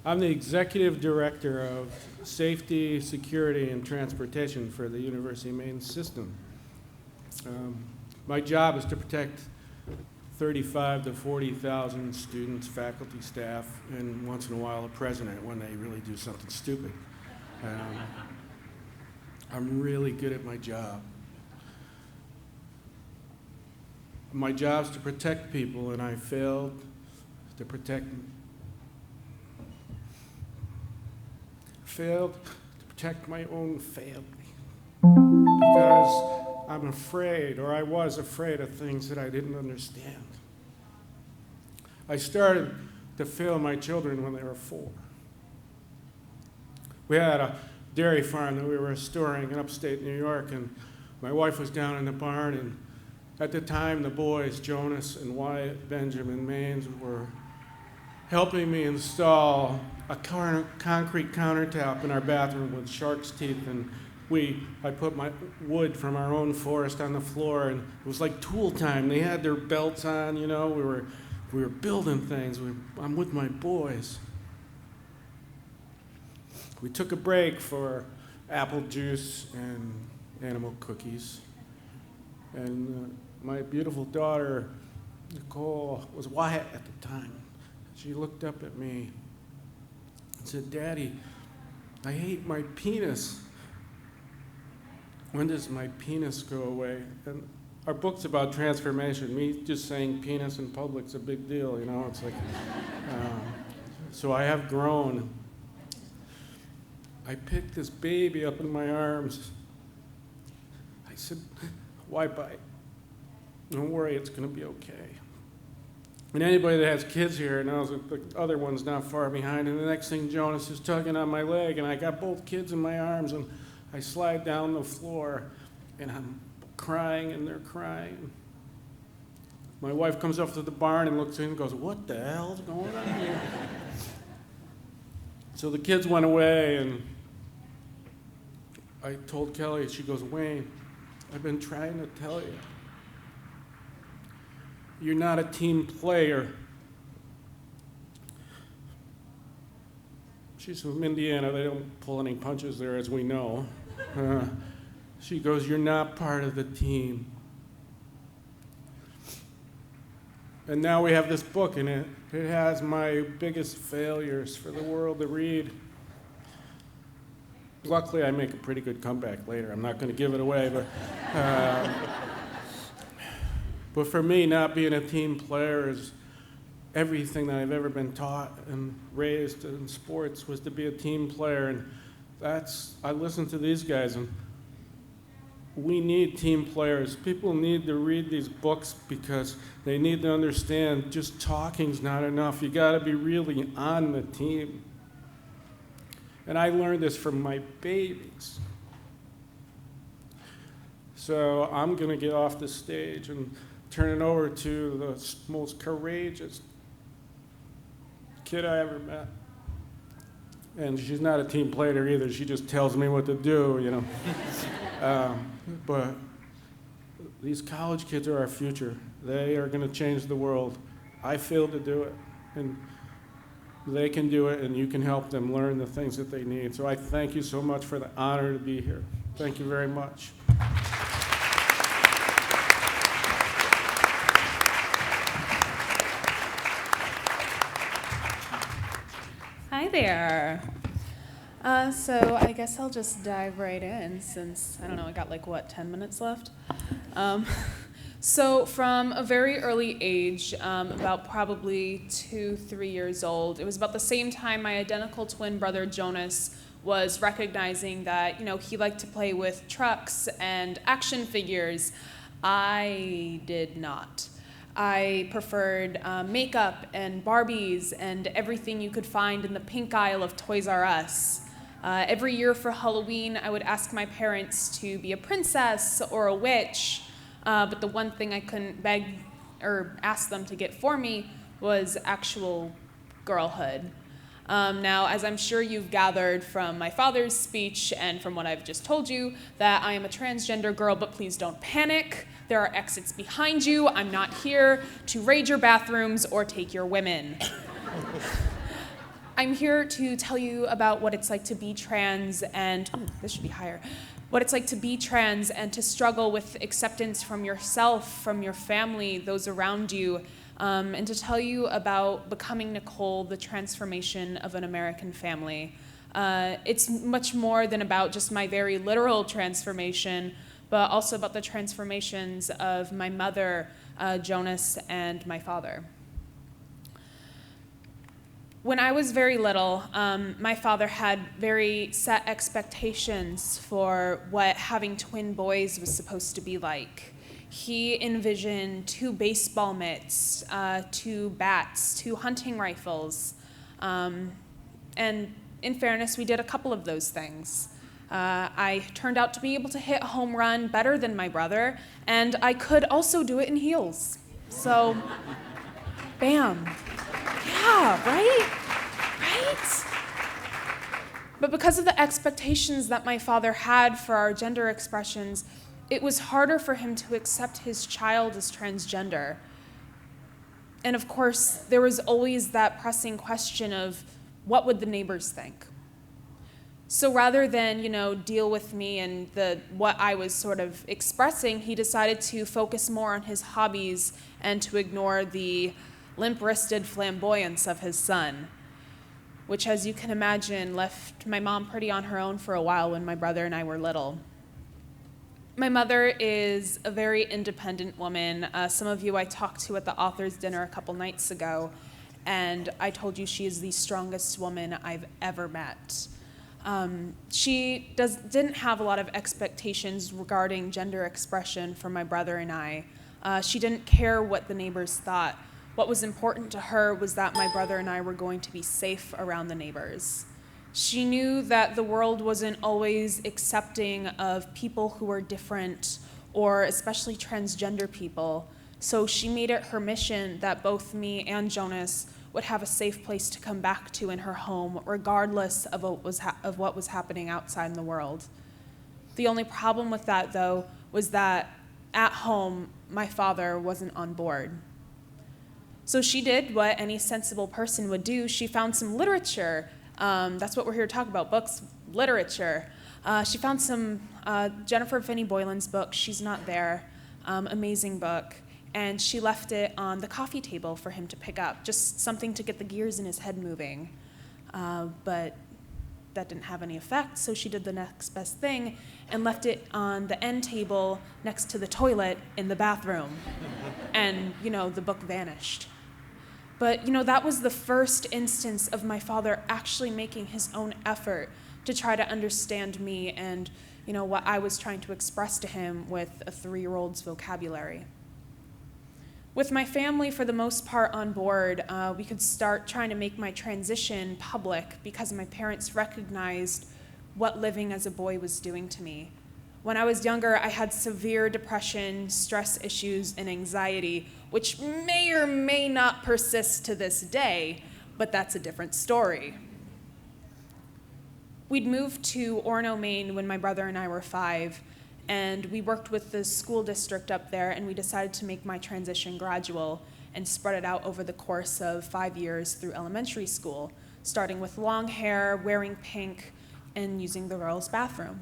I'm the executive director of safety, security, and transportation for the University of Maine system. My job is to protect 35 to 40,000 students, faculty, staff, and once in a while the president when they really do something stupid. I'm really good at my job. My job is to protect people, and I failed to protect my own family because I'm afraid, or I was afraid, of things that I didn't understand. I started to fail my children when they were 4. We had a dairy farm that we were restoring in upstate New York, and my wife was down in the barn, and at the time the boys, Jonas and Wyatt Benjamin Maines, were helping me install a concrete countertop in our bathroom with shark's teeth, and I put my wood from our own forest on the floor, and it was like tool time. They had their belts on, you know. We were building things. I'm with my boys. We took a break for apple juice and animal cookies, and my beautiful daughter, Nicole, was Wyatt at the time. She looked up at me and said, "Daddy, I hate my penis. When does my penis go away?" And our book's about transformation. Me just saying penis in public's a big deal, you know? It's like, so I have grown. I picked this baby up in my arms. I said, "Why bite? Don't worry, it's gonna be okay." And anybody that has kids here knows that the other one's not far behind. And the next thing, Jonas is tugging on my leg, and I got both kids in my arms, and I slide down the floor, and I'm crying, and they're crying. My wife comes up to the barn and looks in and goes, "What the hell's going on here?" So the kids went away, and I told Kelly, she goes, "Wayne, I've been trying to tell you. You're not a team player." She's from Indiana. They don't pull any punches there, as we know. She goes, "You're not part of the team." And now we have this book, and it has my biggest failures for the world to read. Luckily, I make a pretty good comeback later. I'm not going to give it away, but for me, not being a team player is everything that I've ever been taught and raised in sports was to be a team player. And I listen to these guys, and we need team players. People need to read these books because they need to understand just talking's not enough. You got to be really on the team. And I learned this from my babies. So I'm going to get off the stage and turn it over to the most courageous kid I ever met. And she's not a team player either. She just tells me what to do, you know. But these college kids are our future. They are going to change the world. I failed to do it, and they can do it, and you can help them learn the things that they need. So I thank you so much for the honor to be here. Thank you very much. Hi there. So I guess I'll just dive right in since, I don't know, I got 10 minutes left? So from a very early age, about probably 2-3 years old, it was about the same time my identical twin brother Jonas was recognizing that, he liked to play with trucks and action figures. I did not. I preferred makeup and Barbies and everything you could find in the pink aisle of Toys R Us. Every year for Halloween, I would ask my parents to be a princess or a witch, but the one thing I couldn't beg or ask them to get for me was actual girlhood. Now, as I'm sure you've gathered from my father's speech and from what I've just told you, that I am a transgender girl, but please don't panic. There are exits behind you. I'm not here to raid your bathrooms or take your women. I'm here to tell you about what it's like to be trans and, this should be higher, what it's like to be trans and to struggle with acceptance from yourself, from your family, those around you, and to tell you about Becoming Nicole, the transformation of an American family. It's much more than about just my very literal transformation, but also about the transformations of my mother, Jonas, and my father. When I was very little, my father had very set expectations for what having twin boys was supposed to be like. He envisioned 2 baseball mitts, 2 bats, 2 hunting rifles, and in fairness, we did a couple of those things. I turned out to be able to hit a home run better than my brother, and I could also do it in heels. So, bam. Yeah, right? Right? But because of the expectations that my father had for our gender expressions, it was harder for him to accept his child as transgender. And of course, there was always that pressing question of, what would the neighbors think? So rather than, deal with me and what I was sort of expressing, he decided to focus more on his hobbies and to ignore the limp-wristed flamboyance of his son, which, as you can imagine, left my mom pretty on her own for a while when my brother and I were little. My mother is a very independent woman. Some of you I talked to at the author's dinner a couple nights ago, and I told you she is the strongest woman I've ever met. She didn't have a lot of expectations regarding gender expression for my brother and I. She didn't care what the neighbors thought. What was important to her was that my brother and I were going to be safe around the neighbors. She knew that the world wasn't always accepting of people who were different, or especially transgender people. So she made it her mission that both me and Jonas would have a safe place to come back to in her home, regardless of what was happening outside in the world. The only problem with that, though, was that at home, my father wasn't on board. So she did what any sensible person would do. She found some literature. That's what we're here to talk about, books, literature. She found some Jennifer Finney Boylan's book, She's Not There, amazing book. And she left it on the coffee table for him to pick up, just something to get the gears in his head moving. But that didn't have any effect, so she did the next best thing and left it on the end table next to the toilet in the bathroom. And, the book vanished. But, that was the first instance of my father actually making his own effort to try to understand me and, what I was trying to express to him with a 3-year-old's vocabulary. With my family, for the most part, on board, we could start trying to make my transition public because my parents recognized what living as a boy was doing to me. When I was younger, I had severe depression, stress issues, and anxiety, which may or may not persist to this day, but that's a different story. We'd moved to Orono, Maine when my brother and I were 5, and we worked with the school district up there, and we decided to make my transition gradual and spread it out over the course of 5 years through elementary school, starting with long hair, wearing pink, and using the girls' bathroom.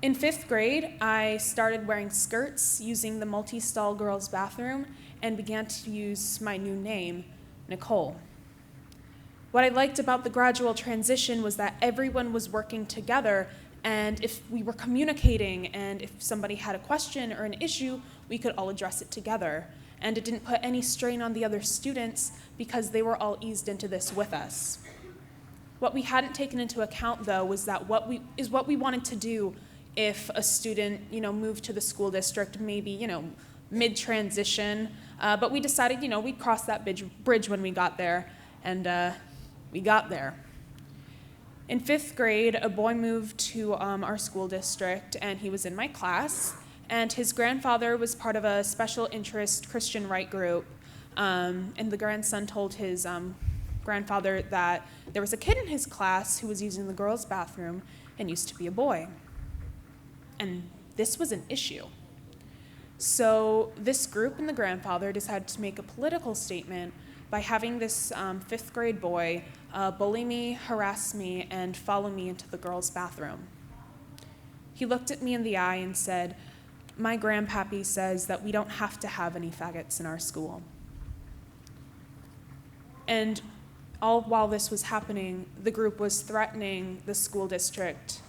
In 5th grade, I started wearing skirts, using the multi-stall girls' bathroom, and began to use my new name, Nicole. What I liked about the gradual transition was that everyone was working together, and if we were communicating, and if somebody had a question or an issue, we could all address it together. And it didn't put any strain on the other students because they were all eased into this with us. What we hadn't taken into account, though, was that what we wanted to do if a student, moved to the school district, maybe, mid-transition. But we decided, we'd cross that bridge when we got there, and we got there. In 5th grade, a boy moved to our school district, and he was in my class, and his grandfather was part of a special interest Christian right group, and the grandson told his grandfather that there was a kid in his class who was using the girls' bathroom and used to be a boy. And this was an issue. So this group and the grandfather decided to make a political statement by having this 5th grade boy bully me, harass me, and follow me into the girls' bathroom. He looked at me in the eye and said, "My grandpappy says that we don't have to have any faggots in our school." And all while this was happening, the group was threatening the school district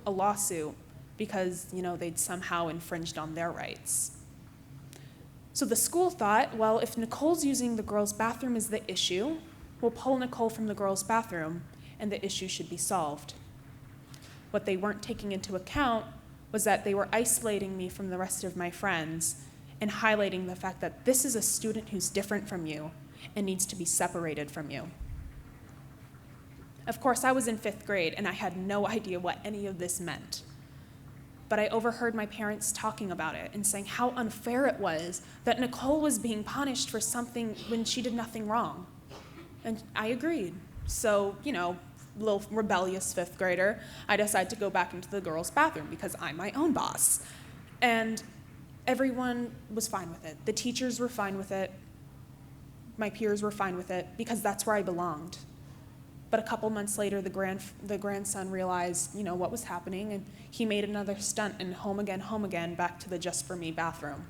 a lawsuit because, they'd somehow infringed on their rights. So the school thought, well, if Nicole's using the girls' bathroom as the issue, we'll pull Nicole from the girls' bathroom and the issue should be solved. What they weren't taking into account was that they were isolating me from the rest of my friends and highlighting the fact that this is a student who's different from you and needs to be separated from you. Of course, I was in 5th grade and I had no idea what any of this meant. But I overheard my parents talking about it and saying how unfair it was that Nicole was being punished for something when she did nothing wrong. And I agreed. So, little rebellious 5th grader, I decided to go back into the girls' bathroom because I'm my own boss. And everyone was fine with it. The teachers were fine with it. My peers were fine with it because that's where I belonged. But a couple months later, the grandson realized, what was happening, and he made another stunt and home again, back to the Just For Me bathroom.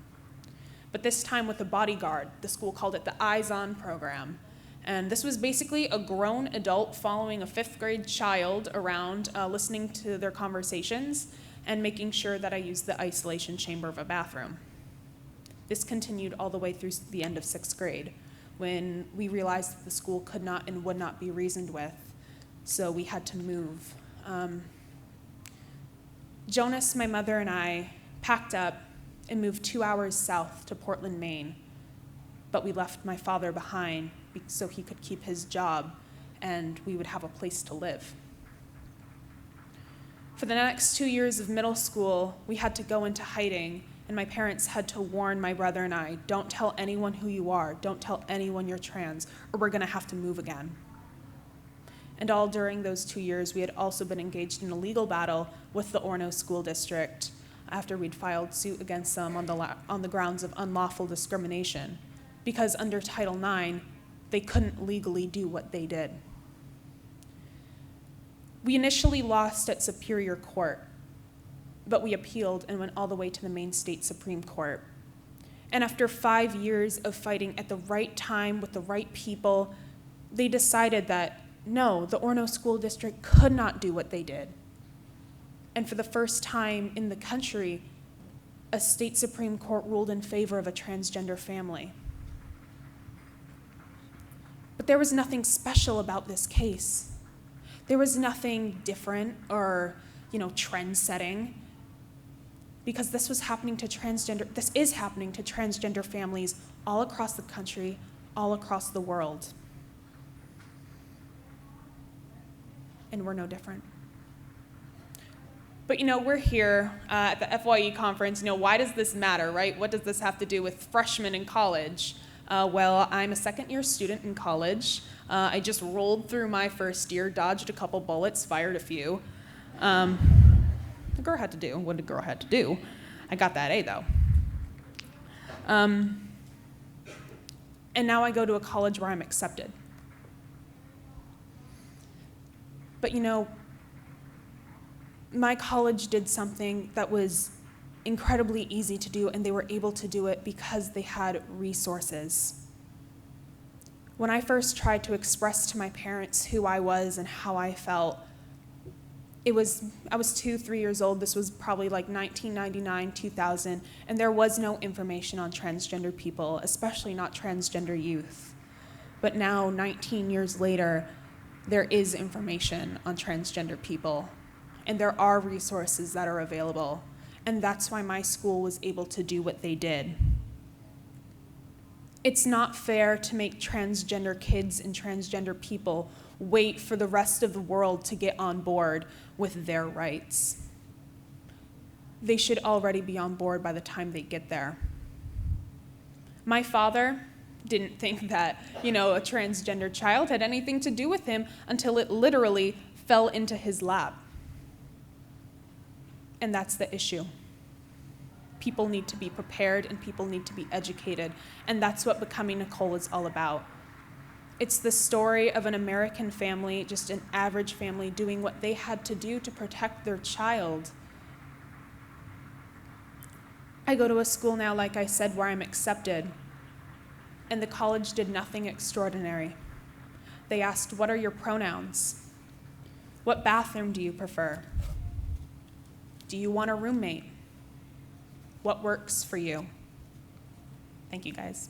But this time with a bodyguard. The school called it the Eyes On program. And this was basically a grown adult following a 5th grade child around, listening to their conversations and making sure that I used the isolation chamber of a bathroom. This continued all the way through the end of 6th grade, when we realized that the school could not and would not be reasoned with, so we had to move. Jonas, my mother, and I packed up and moved 2 hours south to Portland, Maine, but we left my father behind so he could keep his job and we would have a place to live. For the next 2 years of middle school, we had to go into hiding, and my parents had to warn my brother and I, don't tell anyone who you are, don't tell anyone you're trans, or we're gonna have to move again. And all during those 2 years, we had also been engaged in a legal battle with the Orono School District after we'd filed suit against them on the grounds of unlawful discrimination, because under Title IX, they couldn't legally do what they did. We initially lost at Superior Court, but we appealed and went all the way to the Maine State Supreme Court. And after 5 years of fighting at the right time with the right people, they decided that no, the Orono School District could not do what they did. And for the first time in the country, a state Supreme Court ruled in favor of a transgender family. But there was nothing special about this case. There was nothing different or, trend-setting, because this is happening to transgender families all across the country, all across the world. And we're no different. But we're here at the FYE conference. Why does this matter, right? What does this have to do with freshmen in college? Well, I'm a second-year student in college. I just rolled through my first year, dodged a couple bullets, fired a few. The girl had to do what a girl had to do. I got that A, though. And now I go to a college where I'm accepted. But my college did something that was incredibly easy to do, and they were able to do it because they had resources. When I first tried to express to my parents who I was and how I felt, I was 2-3 years old. This was probably like 1999, 2000, and there was no information on transgender people, especially not transgender youth. But now, 19 years later, there is information on transgender people, and there are resources that are available, and that's why my school was able to do what they did. It's not fair to make transgender kids and transgender people wait for the rest of the world to get on board with their rights. They should already be on board by the time they get there. My father didn't think that, a transgender child had anything to do with him until it literally fell into his lap. And that's the issue. People need to be prepared and people need to be educated. And that's what Becoming Nicole is all about. It's the story of an American family, just an average family, doing what they had to do to protect their child. I go to a school now, like I said, where I'm accepted, and the college did nothing extraordinary. They asked, "What are your pronouns? What bathroom do you prefer? Do you want a roommate? What works for you?" Thank you, guys.